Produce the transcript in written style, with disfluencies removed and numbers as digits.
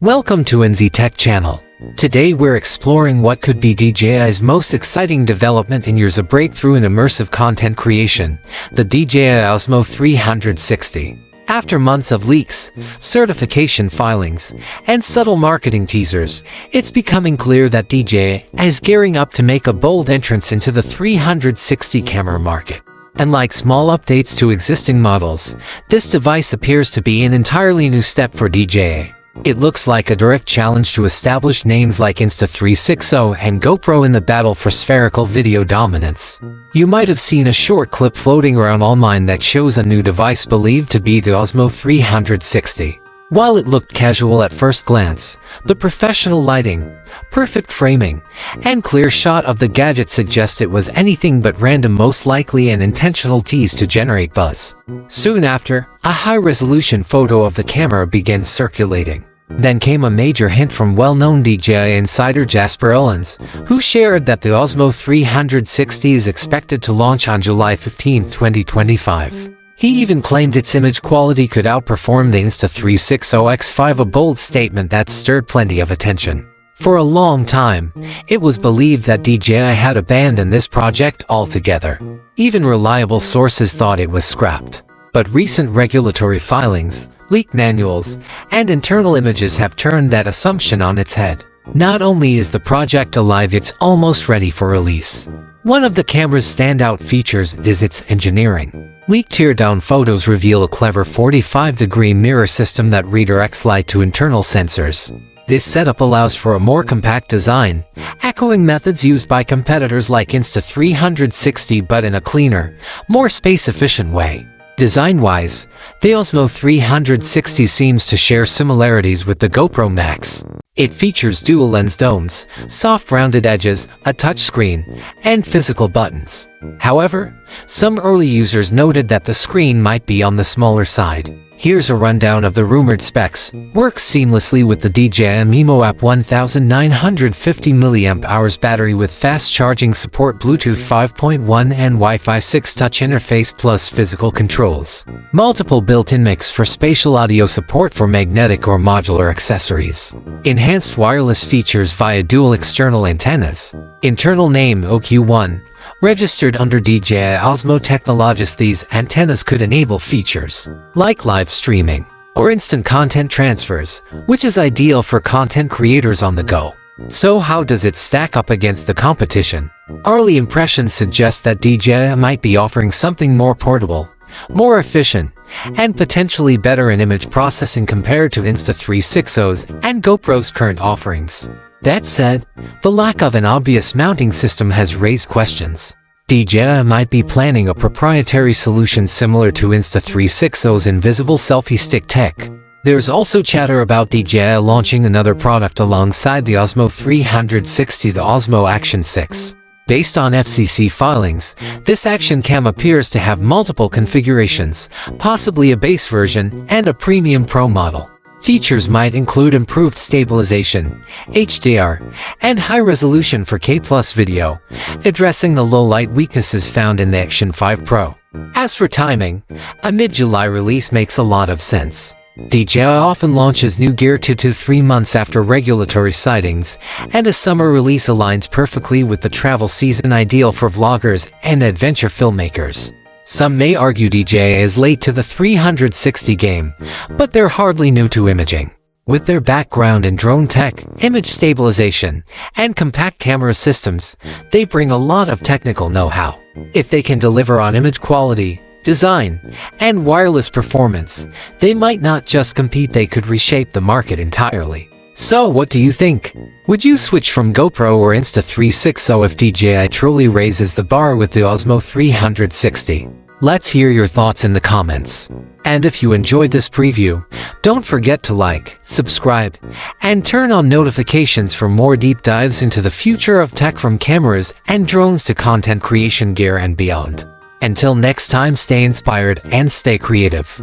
Welcome to NZ Tech Channel. Today we're exploring what could be DJI's most exciting development in years, a breakthrough in immersive content creation, the DJI OSMO 360. After months of leaks, certification filings, and subtle marketing teasers, it's becoming clear that DJI is gearing up to make a bold entrance into the 360 camera market. Unlike small updates to existing models, this device appears to be an entirely new step for DJI. It looks like a direct challenge to established names like Insta360 and GoPro in the battle for spherical video dominance. You might have seen a short clip floating around online that shows a new device believed to be the OSMO 360. While it looked casual at first glance, the professional lighting, perfect framing, and clear shot of the gadget suggest it was anything but random, most likely an intentional tease to generate buzz. Soon after, a high-resolution photo of the camera began circulating. Then came a major hint from well-known DJI insider Jasper Ellens, who shared that the OSMO 360 is expected to launch on July 15, 2025. He even claimed its image quality could outperform the Insta360 X5, a bold statement that stirred plenty of attention. For a long time, it was believed that DJI had abandoned this project altogether. Even reliable sources thought it was scrapped. But recent regulatory filings, leaked manuals, and internal images have turned that assumption on its head. Not only is the project alive, it's almost ready for release. One of the camera's standout features is its engineering. Leaked teardown photos reveal a clever 45-degree mirror system that redirects light to internal sensors. This setup allows for a more compact design, echoing methods used by competitors like Insta360, but in a cleaner, more space-efficient way. Design-wise, the OSMO 360 seems to share similarities with the GoPro Max. It features dual-lens domes, soft rounded edges, a touchscreen, and physical buttons. However, some early users noted that the screen might be on the smaller side. Here's a rundown of the rumored specs. Works seamlessly with the DJI MIMO app. 1950 mAh battery with fast charging support, Bluetooth 5.1 and Wi-Fi 6 touch interface plus physical controls. Multiple built-in mics for spatial audio, support for magnetic or modular accessories. Enhanced wireless features via dual external antennas. Internal name OQ1. Registered under DJI OSMO Technologies, these antennas could enable features like live streaming or instant content transfers, which is ideal for content creators on the go. So how does it stack up against the competition? Early impressions suggest that DJI might be offering something more portable, more efficient, and potentially better in image processing compared to Insta360's and GoPro's current offerings. That said, the lack of an obvious mounting system has raised questions. DJI might be planning a proprietary solution similar to Insta360's invisible selfie stick tech. There's also chatter about DJI launching another product alongside the OSMO 360, the OSMO Action 6. Based on FCC filings, this action cam appears to have multiple configurations, possibly a base version and a premium pro model. Features might include improved stabilization, HDR, and high resolution 4K+ video, addressing the low-light weaknesses found in the Action 5 Pro. As for timing, a mid-July release makes a lot of sense. DJI often launches new gear 2 to 3 months after regulatory sightings, and a summer release aligns perfectly with the travel season, ideal for vloggers and adventure filmmakers. Some may argue DJI is late to the 360 game, but they're hardly new to imaging. With their background in drone tech, image stabilization, and compact camera systems, they bring a lot of technical know-how. If they can deliver on image quality, design, and wireless performance, they might not just compete, they could reshape the market entirely. So what do you think? Would you switch from GoPro or Insta360 if DJI truly raises the bar with the OSMO 360? Let's hear your thoughts in the comments. And if you enjoyed this preview, don't forget to like, subscribe, and turn on notifications for more deep dives into the future of tech, from cameras and drones to content creation gear and beyond. Until next time, stay inspired and stay creative.